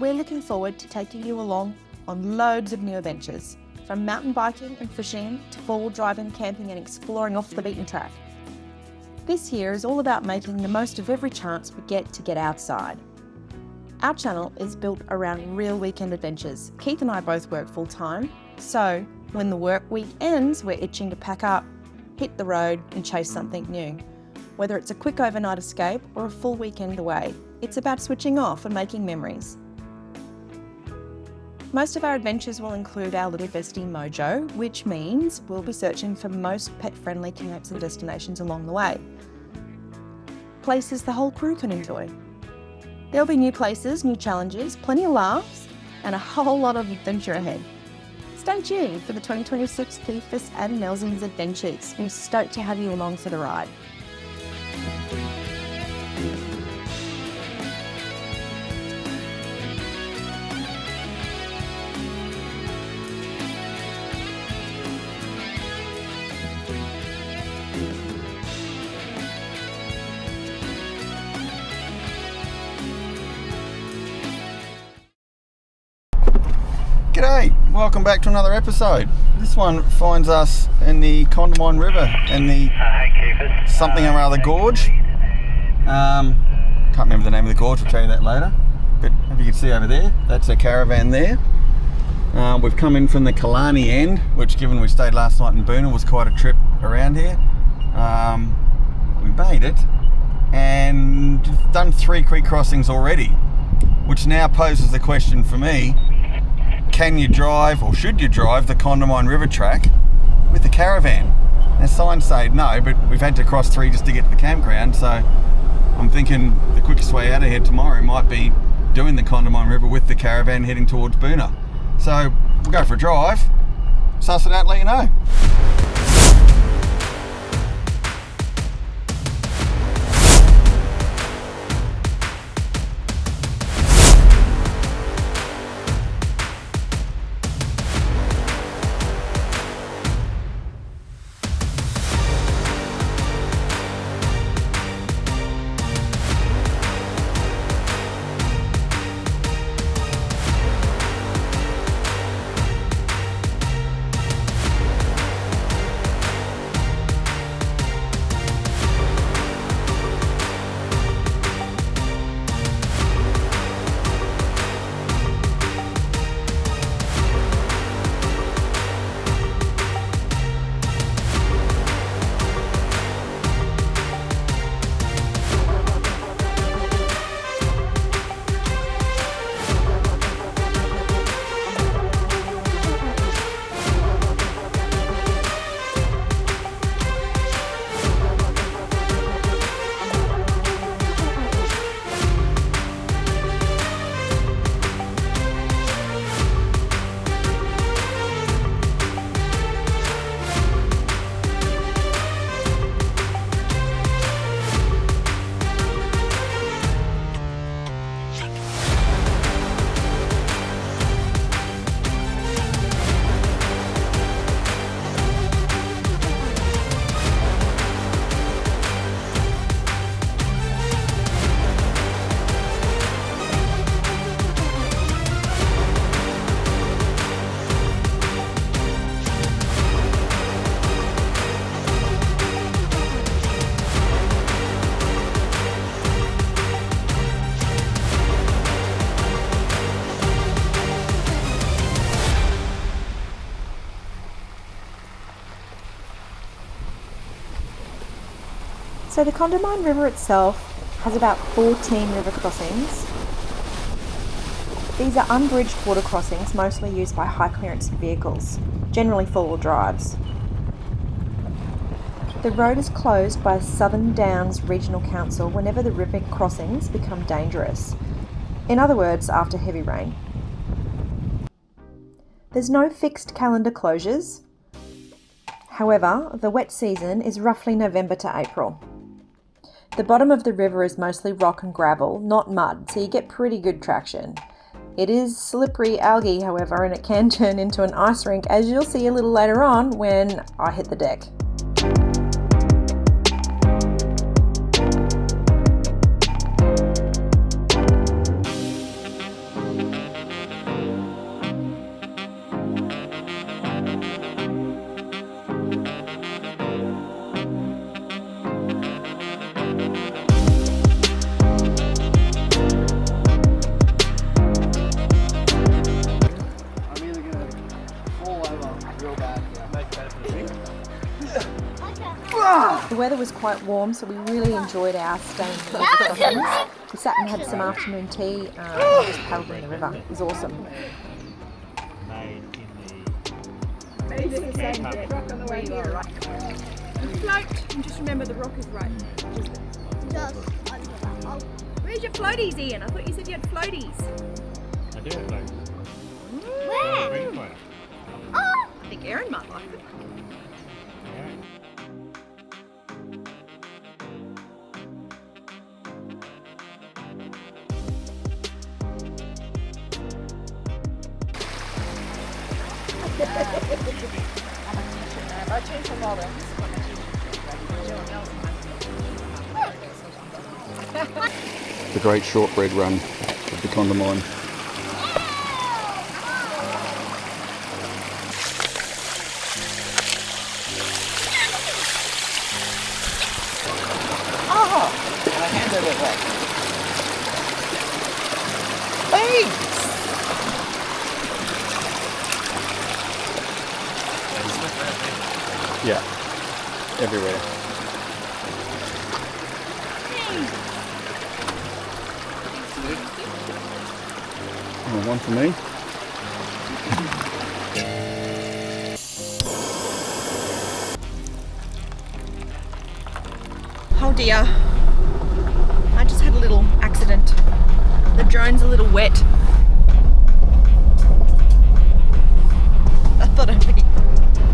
we're looking forward to taking you along on loads of new adventures, from mountain biking and fishing to four-wheel driving, camping and exploring off the beaten track. This year is all about making the most of every chance we get to get outside. Our channel is built around real weekend adventures. Keith and I both work full-time, so when the work week ends, we're itching to pack up, hit the road and chase something new. Whether it's a quick overnight escape or a full weekend away, it's about switching off and making memories. Most of our adventures will include our little bestie Mojo, which means we'll be searching for most pet-friendly camps and destinations along the way. Places the whole crew can enjoy. There'll be new places, new challenges, plenty of laughs, and a whole lot of adventure ahead. Stay tuned for the 2026 Keith's and Nelson's adventures. We're stoked to have you along for the ride. G'day, welcome back to another episode. This one finds us in the Condamine River in the something or other gorge. Can't remember the name of the gorge, I'll tell you that later. But if you can see over there, that's a caravan there. We've come in from the Killarney end, which given we stayed last night in Boona was quite a trip around here. We made it and done 3 creek crossings already, which now poses the question for me. Can you drive, or should you drive, the Condamine River track with the caravan? Now signs say no, but we've had to cross 3 just to get to the campground, so I'm thinking the quickest way out of here tomorrow might be doing the Condamine River with the caravan heading towards Boona. So we'll go for a drive, suss it out, let you know. So the Condamine River itself has about 14 river crossings. These are unbridged water crossings, mostly used by high clearance vehicles, generally four-wheel drives. The road is closed by Southern Downs Regional Council whenever the river crossings become dangerous. In other words, after heavy rain. There's no fixed calendar closures. However, the wet season is roughly November to April. The bottom of the river is mostly rock and gravel, not mud, so you get pretty good traction. It is slippery algae, however, and it can turn into an ice rink, as you'll see a little later on when I hit the deck. The weather was quite warm, so we really enjoyed our stay in the crossings. We sat and had some afternoon tea and just paddled in the river. It was awesome. Float and just remember the rock is right. Where's your floaties, Ian? I thought you said you had floaties. I do have those. Where? Oh, I think Erin might like it. The great shortbread run of the Condamine. Yeah, everywhere. Oh, one for me. Oh dear. I just had a little accident. The drone's a little wet. I thought I'd be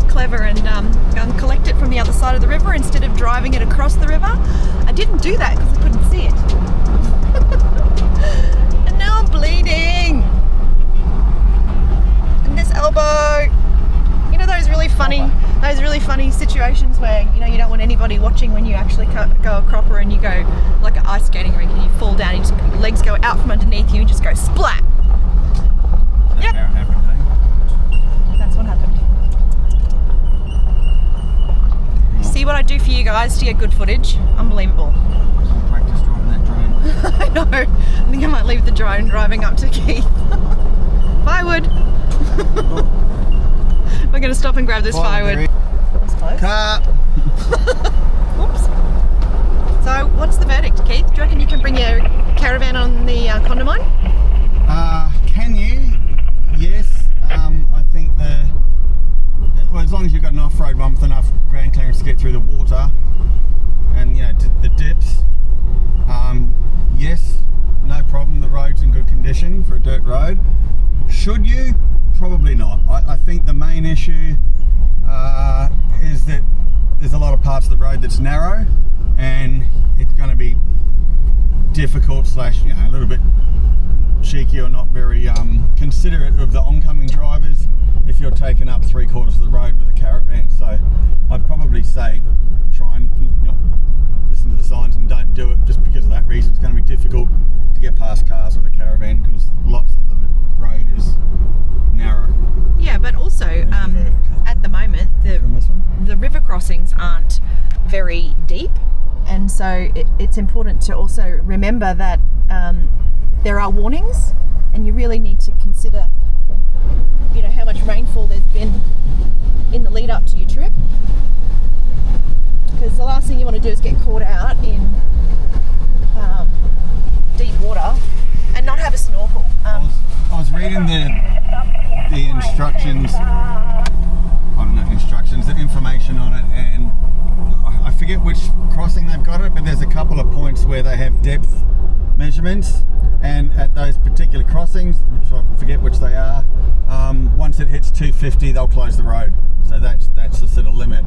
clever and go and collect it from the other side of the river instead of driving it across the river. I didn't do that because I couldn't see it. And now I'm bleeding. And this elbow. You know those really funny situations where you don't want anybody watching when you actually go a cropper and you go like an ice skating rink and you fall down and your legs go out from underneath you and just go splat. Yep. That's what happened. See what I do for you guys to get good footage? Unbelievable. Practice driving that drone. I know. I think I might leave the drone driving up to Keith. Firewood. We're going to stop and grab this firewood. That's close. Car. Oops. So, what's the verdict, Keith? Do you reckon you can bring your caravan on the Condamine? Can you? Yes. I think as long as you've got an off-road one with enough ground clearance to get through the water and the dips, yes, no problem. The road's in good condition for a dirt road. Should you? Probably not. I think the main issue is that there's a lot of parts of the road that's narrow and it's going to be difficult / a little bit cheeky or not very considerate of the oncoming drivers if you're taking up 3/4 of the road with a caravan. So I'd probably say try and listen to the signs and don't do it just because of that reason. It's going to be difficult to get past cars with a caravan because lots of the road is narrow. Yeah, but also at the moment the river crossings aren't very deep, and so it's important to also remember that there are warnings, and you really need to consider how much rainfall there's been in the lead up to your trip, because the last thing you want to do is get caught out in deep water and not have a snorkel. I was reading the instructions, the information on it, and I forget which crossing they've got it, but there's a couple of points where they have depth measurements, and at those particular crossings, which I forget which they are, once it hits 250 they'll close the road. So that's the sort of limit.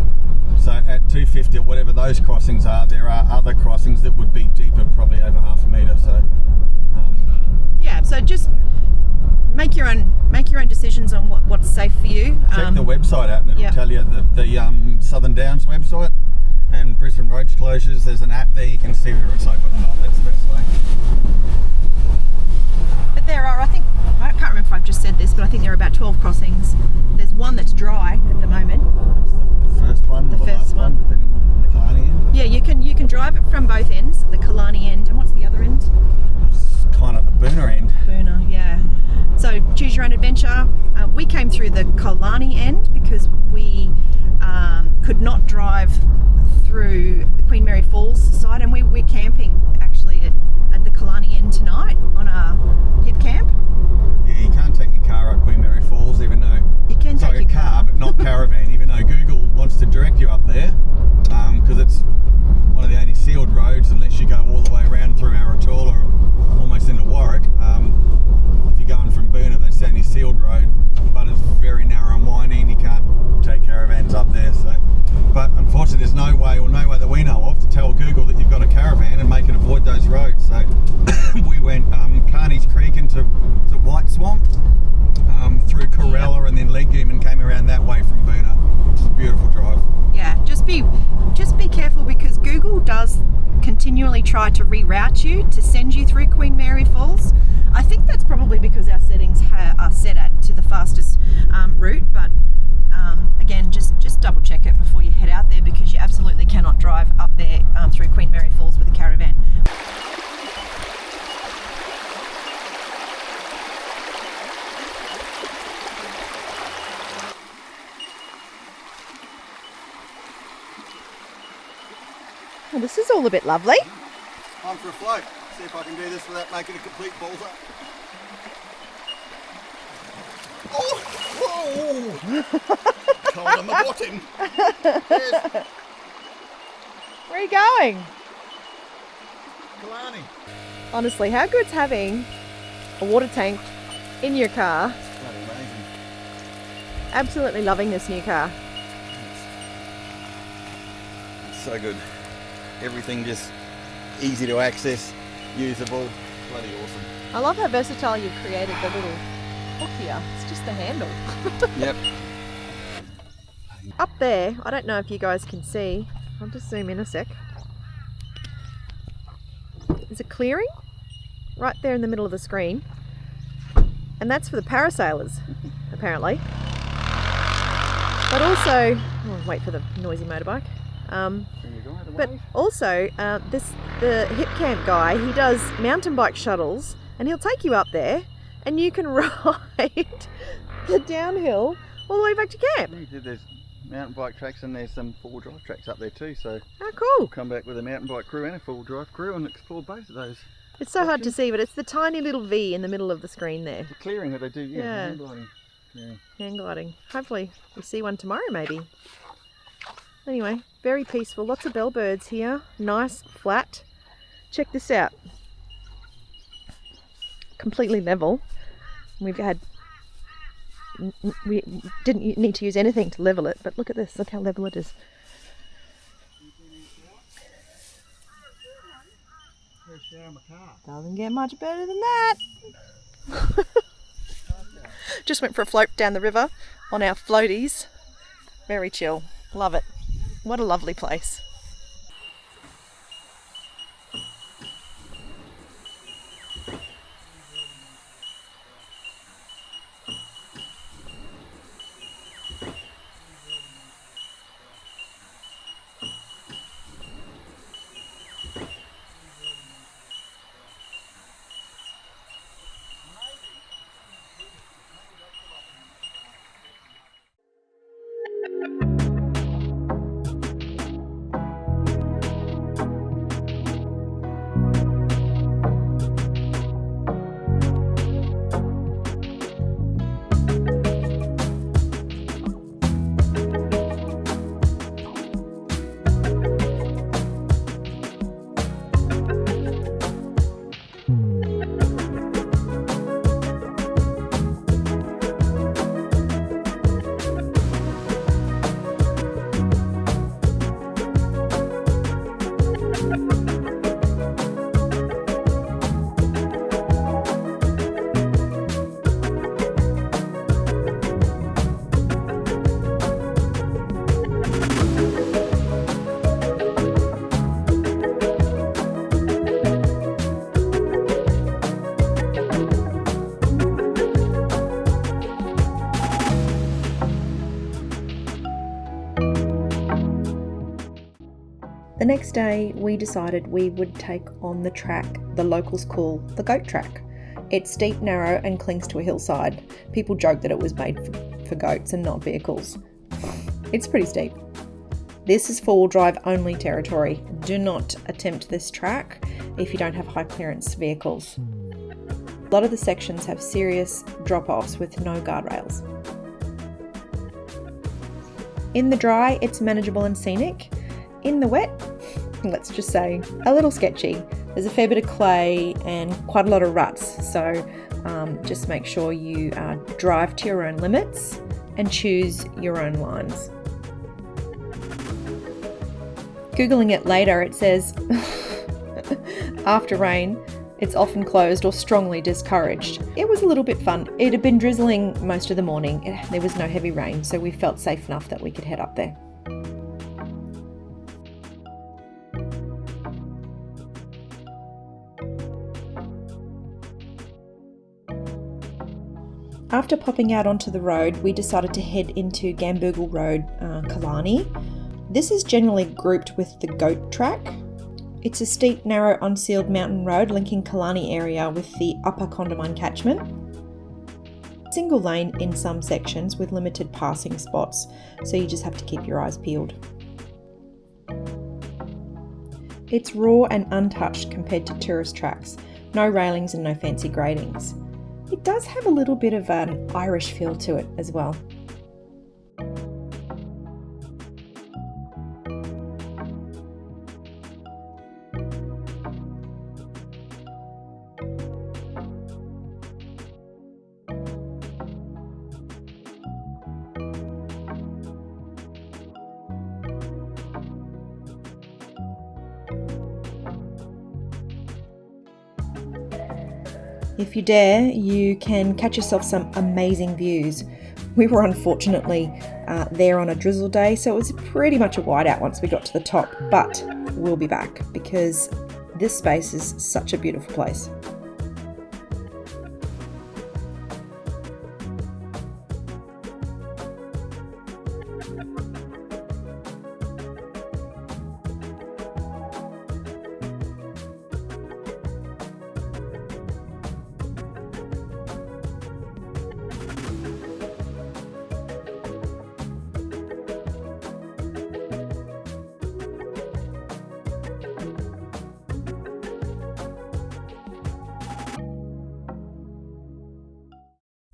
So at 250 or whatever those crossings are, there are other crossings that would be deeper, probably over half a metre. So yeah, so just make your own decisions on what's safe for you. Check the website out and it'll tell you the Southern Downs website and Brisbane Roads closures. There's an app there, you can see whether it's open or not. That's the best way. But there are, I can't remember if I've just said this, but I think there are about 12 crossings. There's one that's dry at the moment. That's the first one, the first last one, depending on the Killarney end. Yeah, you can drive it from both ends, the Killarney end, and what's the other end? It's kind of the Boona end. Boona, yeah. So choose your own adventure. We came through the Killarney end because because we could not drive through the Queen Mary Falls side, and we're camping actually at the Killarney Inn tonight on a hip camp. Yeah, you can't take your car up Queen Mary Falls, even though You can take your car, but not Caravan, even though Google wants to direct you up there, because it's one of the only sealed roads unless you go all the way around through Aratul or almost into Warwick. If you're going from Boona, that's the only sealed road, but it's very narrow and windy and you can't take caravans up there. So, but unfortunately there's no way that we know of to tell Google that you've got a caravan and make it avoid those roads. So we went Carney's Creek into White Swamp, through Corella and then Legume, and came around that way from Boona, which is a beautiful drive. Yeah, just be careful, because Google does continually try to reroute you to send you through Queen Mary Falls. I think that's probably because our settings are set to the fastest route, but again, just double check it before you head out there, because you absolutely cannot drive up there through Queen Mary Falls with a caravan. Well, this is all a bit lovely. I'm for a float. See if I can do this without making a complete balls up. Oh! Whoa! Cold on the bottom. Yes. Where are you going? Killarney. Honestly, how good's having a water tank in your car? Bloody amazing. Absolutely loving this new car. It's so good. Everything just easy to access, usable, bloody awesome. I love how versatile you've created the little hook here. It's just the handle. Yep. Up there, I don't know if you guys can see. I'll just zoom in a sec. There's a clearing right there in the middle of the screen. And that's for the parasailers, apparently. But also, wait for the noisy motorbike. But also, the hip camp guy, he does mountain bike shuttles, and he'll take you up there, and you can ride the downhill all the way back to camp. There's mountain bike tracks and there's some four-wheel drive tracks up there too, so how cool. We'll come back with a mountain bike crew and a four-wheel drive crew and explore both of those. It's so hard to see, but it's the tiny little V in the middle of the screen there. The clearing that they do, yeah. Hang gliding. Yeah. Hang gliding. Hopefully we see one tomorrow maybe. Anyway, very peaceful. Lots of bellbirds here. Nice, flat. Check this out. Completely level. We didn't need to use anything to level it, but look at this. Look how level it is. Doesn't get much better than that. Just went for a float down the river on our floaties. Very chill. Love it. What a lovely place. The next day we decided we would take on the track the locals call the goat track. It's steep, narrow and clings to a hillside. People joke that it was made for goats and not vehicles. It's pretty steep. This is four-wheel drive only territory. Do not attempt this track if you don't have high clearance vehicles. A lot of the sections have serious drop-offs with no guardrails. In the dry, it's manageable and scenic. In the wet, let's just say, a little sketchy. There's a fair bit of clay and quite a lot of ruts, so just make sure you drive to your own limits and choose your own lines. Googling it later, it says, after rain, it's often closed or strongly discouraged. It was a little bit fun. It had been drizzling most of the morning. There was no heavy rain, so we felt safe enough that we could head up there. After popping out onto the road, we decided to head into Gamboogle Road, Killarney. This is generally grouped with the Goat Track. It's a steep, narrow, unsealed mountain road linking Killarney area with the upper Condamine catchment. Single lane in some sections with limited passing spots, so you just have to keep your eyes peeled. It's raw and untouched compared to tourist tracks, no railings and no fancy gratings. It does have a little bit of an Irish feel to it as well. If you dare, you can catch yourself some amazing views. We were unfortunately there on a drizzle day, so it was pretty much a whiteout once we got to the top, but we'll be back because this space is such a beautiful place.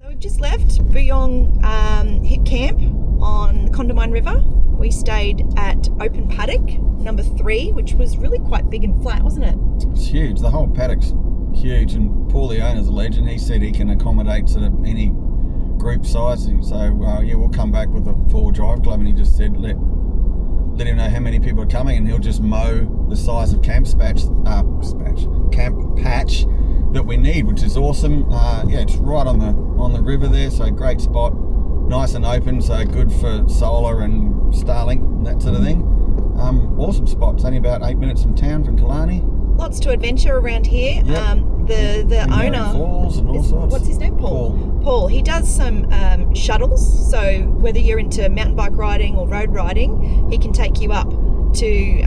We've just left Booyong hit camp on the Condamine River. We stayed at Open Paddock number 3, which was really quite big and flat, wasn't it? It's huge. The whole paddock's huge, and Paul, the owner's a legend. He said he can accommodate sort of any group size. So yeah, we'll come back with a 4-wheel drive club, and he just said let him know how many people are coming, and he'll just mow the size of camp patch that we need, which is awesome. Yeah, it's right on the river there, so great spot, nice and open, so good for solar and Starlink, that sort of thing. Awesome spot. It's only about 8 minutes from town, from Killarney. Lots to adventure around here. Yep. The owner, falls and all sorts. What's his name? Paul. He does some shuttles, so whether you're into mountain bike riding or road riding, he can take you up to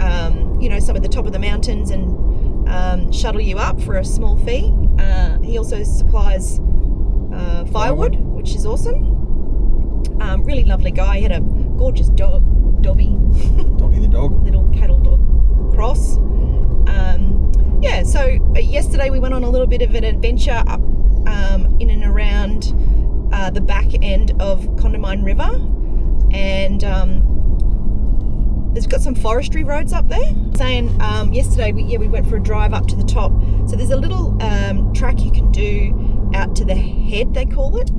some of the top of the mountains and shuttle you up for a small fee. He also supplies firewood, which is awesome. Really lovely guy. He had a gorgeous dog, Dobby the dog, little cattle dog cross. So yesterday we went on a little bit of an adventure up in and around the back end of Condamine River, and there's got some forestry roads up there. Yesterday we went for a drive up to the top. So there's a little track you can do out to the head, they call it.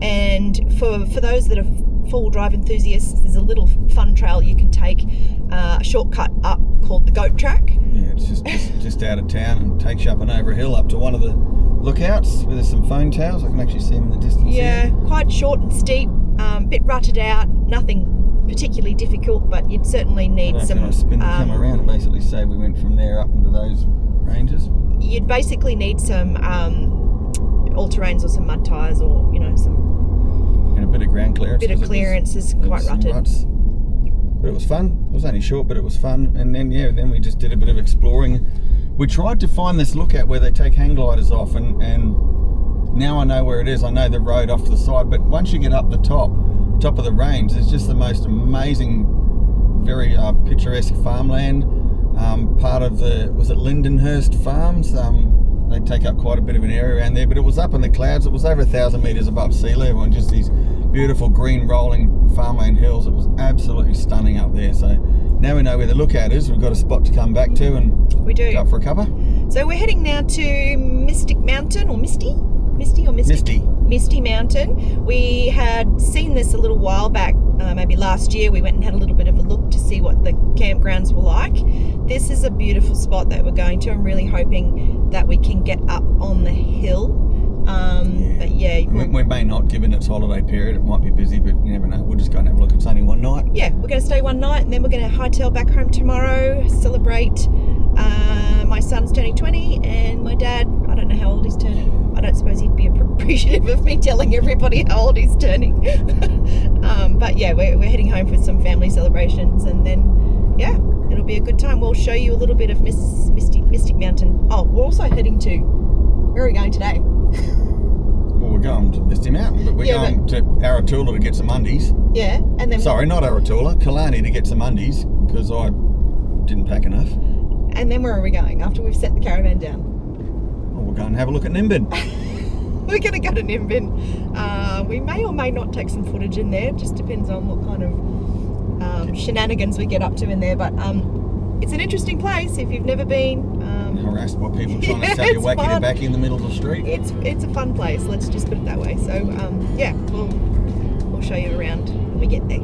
And for those that are 4-wheel drive enthusiasts, there's a little fun trail you can take, a shortcut up called the Goat Track. Yeah, it's just out of town and takes you up and over a hill up to one of the lookouts where there's some phone towers. I can actually see them in the distance. Yeah, here. Quite short and steep, bit rutted out, nothing particularly difficult, but you'd certainly need some. Spin the camera around and basically say we went from there up into those ranges. You'd basically need some all-terrains or some mud tyres, or some. And a bit of ground clearance. Is quite rutted. But it was fun. It was only short, but it was fun. And then we just did a bit of exploring. We tried to find this lookout where they take hang gliders off, and now I know where it is. I know the road off to the side, but once you get up the top, top of the range. It's just the most amazing, very picturesque farmland. Part of was it Lindenhurst Farms? They take up quite a bit of an area around there, but it was up in the clouds. It was over 1,000 metres above sea level, and just these beautiful green rolling farmland hills. It was absolutely stunning up there. So now we know where the lookout is. We've got a spot to come back to and we do go up for a cuppa. So we're heading now to Mystic Mountain, or Misty? Misty or Mystic? Misty. Misty Mountain. We had seen this a little while back, maybe last year. We went and had a little bit of a look to see what the campgrounds were like. This is a beautiful spot that we're going to. I'm really hoping that we can get up on the hill. But yeah, we may not, given its holiday period. It might be busy, but you never know. We'll just go and have a look. It's only one night. Yeah, we're going to stay one night and then we're going to hightail back home tomorrow, celebrate my son's turning 20 and my dad, I don't know how old he's turning. I don't suppose he'd be appreciative of me telling everybody how old he's turning. But yeah, we're heading home for some family celebrations, and then yeah, it'll be a good time. We'll show you a little bit of Mystic Mountain. Oh, we're also heading to, where are we going today? Well, we're going to Misty Mountain, but we're going to Aratula to get some undies. Yeah, and then sorry, not Aratula, Killarney to get some undies, because I didn't pack enough. And then where are we going after we've set the caravan down? Well, we're going to have a look at Nimbin. We're going to go to Nimbin. We may or may not take some footage in there. It just depends on what kind of shenanigans we get up to in there. But it's an interesting place if you've never been. Harassed by people trying to sell you wacky tobacco in the middle of the street. It's a fun place. Let's just put it that way. So yeah, we'll show you around when we get there.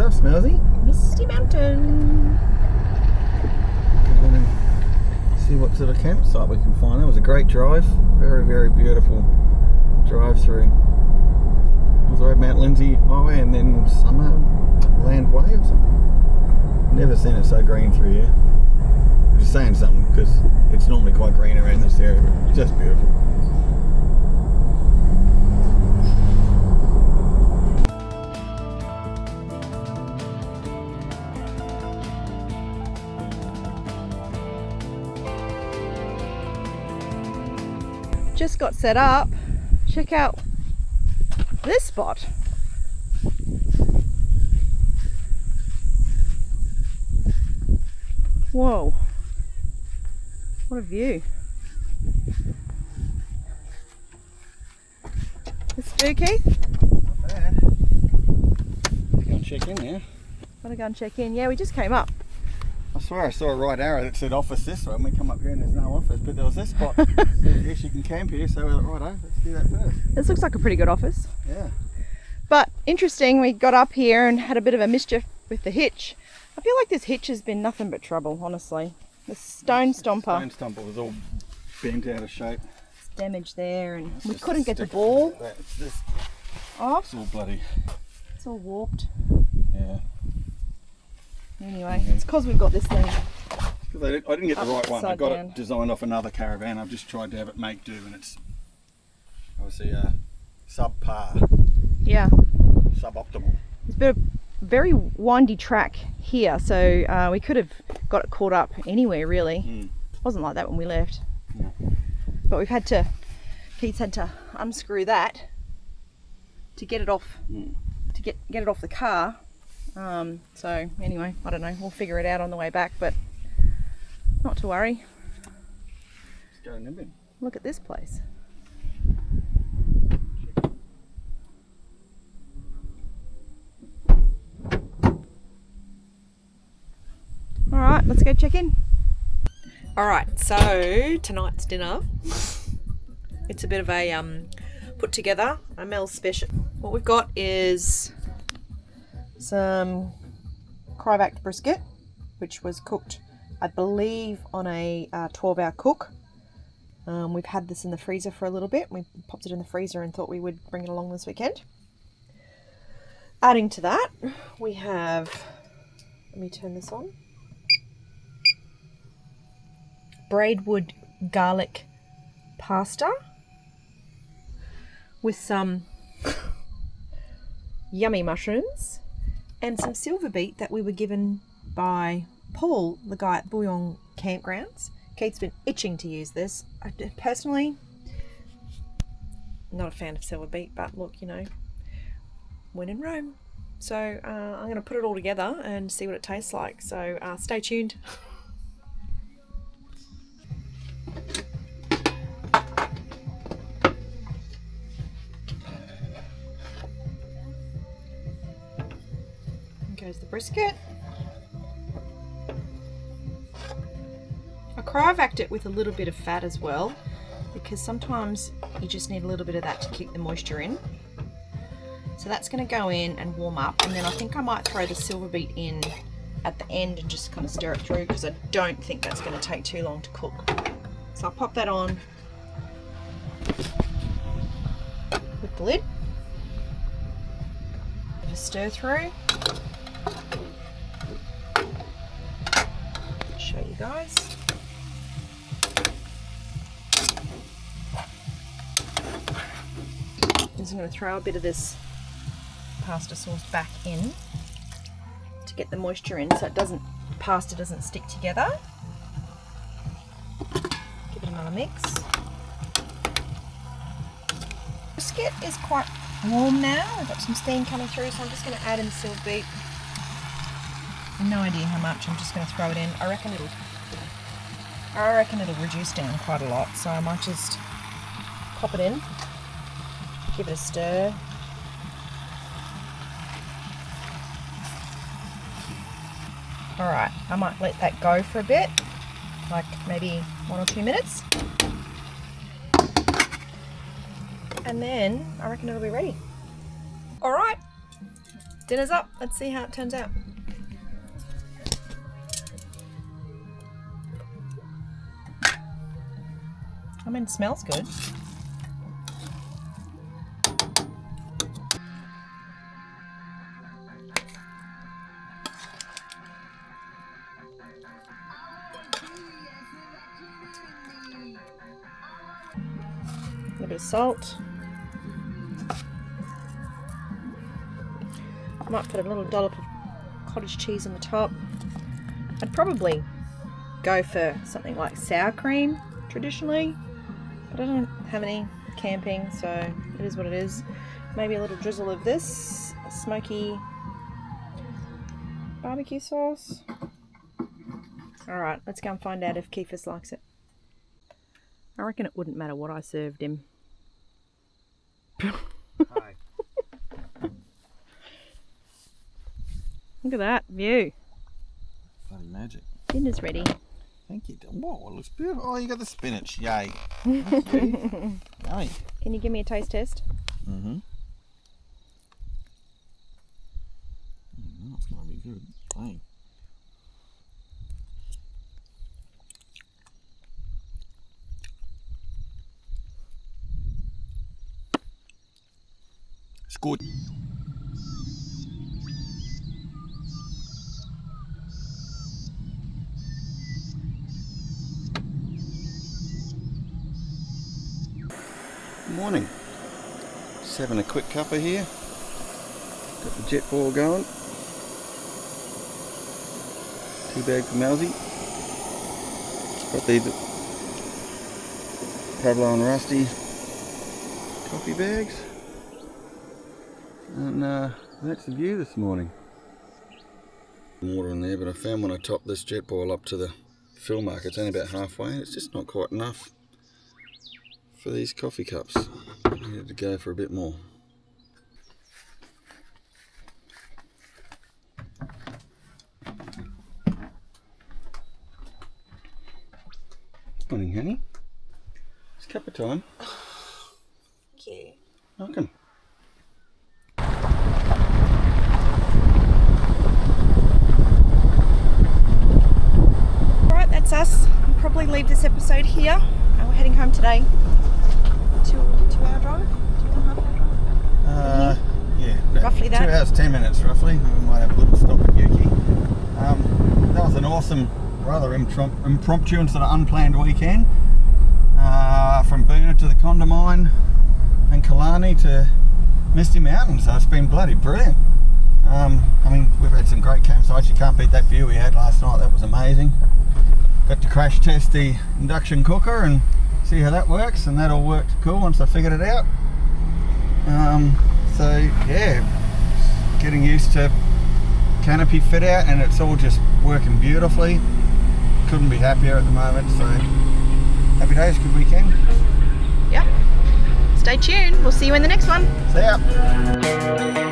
Smellsy? Misty Mountain. We're going to see what sort of campsite we can find. That was a great drive. Very, very beautiful drive through. It was over Mount Lindsay Highway and then Summerland Way or something. Never seen it so green through here. I'm just saying something because it's normally quite green around this area, but it's just beautiful. Just got set up. Check out this spot. Whoa, what a view. This do, Keith? Not bad. Go and check in there. Wanna go and check in? Yeah, we just came up. I swear I saw a right arrow that said office this way, and we come up here and there's no office, but there was this spot. Yes, you can camp here, so we're like, righto, let's do that first. This looks like a pretty good office. Yeah. But interesting, we got up here and had a bit of a mischief with the hitch. I feel like this hitch has been nothing but trouble, honestly. The stone stomper. The stone stomper was all bent out of shape. It's damaged there, and we Just couldn't get the stick ball like that. It's just, off. it's all bloody, It's all warped. yeah. Anyway, it's because we've got this thing. I didn't get the right one. I Upside got down. it designed off another Caravan. I've just tried to have it make do, and it's obviously subpar, Yeah. suboptimal. It's been a very windy track here, so we could have got it caught up anywhere really. It wasn't like that when we left. No. But Keith's had to unscrew that to get it off, to get it off the car. So anyway, I don't know, we'll figure it out on the way back, but not to worry. Let's go to Nimbin. Look at this place. let's go check in. All right, so tonight's dinner. It's a bit of a put together, a Mel's special. What we've got is some cryovac brisket, which was cooked, I believe, on a 12-hour cook. We've had this in the freezer for a little bit. We popped it in the freezer and thought we would bring it along this weekend. Adding to that, we have, let me turn this on, braidwood garlic pasta with some yummy mushrooms and some silver beet that we were given by Paul, the guy at Booyong campgrounds. Kate's been itching to use this. I personally, not a fan of silver beet, but look, you know, when in Rome. So I'm going to put it all together and see what it tastes like. So stay tuned. Goes the brisket. I cryovac it with a little bit of fat as well, because sometimes you just need a little bit of that to keep the moisture in. So that's going to go in and warm up, and then I think I might throw the silver beet in at the end and just kind of stir it through, because I don't think that's going to take too long to cook. So I'll pop that on with the lid. Just stir through. Show you guys. I'm going to throw a bit of this pasta sauce back in to get the moisture in, so pasta doesn't stick together. Give it another mix. Brisket is quite warm now. I've got some steam coming through, so I'm just going to add in the silver beet. No idea how much. I'm just going to throw it in. I reckon it'll reduce down quite a lot, so I might just pop it in. Give it a stir. Alright, I might let that go for a bit, like maybe 1 or 2 minutes. And then I reckon it'll be ready. Alright, dinner's up. Let's see how it turns out. I mean, it smells good. A little bit of salt. I might put a little dollop of cottage cheese on the top. I'd probably go for something like sour cream traditionally, but I don't have any camping, so it is what it is. Maybe a little drizzle of this smoky barbecue sauce. Alright, let's go and find out if Keithus likes it. I reckon it wouldn't matter what I served him. Hi. Look at that view. Bloody magic. Dinner's ready. Thank you. Whoa, it looks beautiful. Oh, you got the spinach. Yay. Yummy. Can you give me a taste test? Mm-hmm. That's going to be good. Hey. It's good. Morning. Just having a quick cuppa here. Got the jet ball going. 2 bags for Mousy. Got these Pablo and Rusty coffee bags. And that's the view this morning. Water in there, but I found when I topped this jet ball up to the fill mark, it's only about halfway, and it's just not quite enough for these coffee cups. I needed to go for a bit more. honey. It's cup of time. Thank you. Welcome. Alright, that's us. I'll probably leave this episode here. We're heading home today. 2-hour drive? 2.5 hour drive? Yeah. about Roughly that. 2 hours, 10 minutes roughly. We might have a little stop at Yuki. That was an awesome, rather impromptu and sort of unplanned weekend. From Boona to the Condamine and Killarney to Misty Mountain, so it's been bloody brilliant. I mean, we've had some great campsites. You can't beat that view we had last night. That was amazing. Got to crash test the induction cooker and see how that works, and that all worked cool once I figured it out. So yeah, getting used to canopy fit out, and it's all just working beautifully. Couldn't be happier at the moment, so happy days, good weekend. Yep. Stay tuned. We'll see you in the next one. See ya.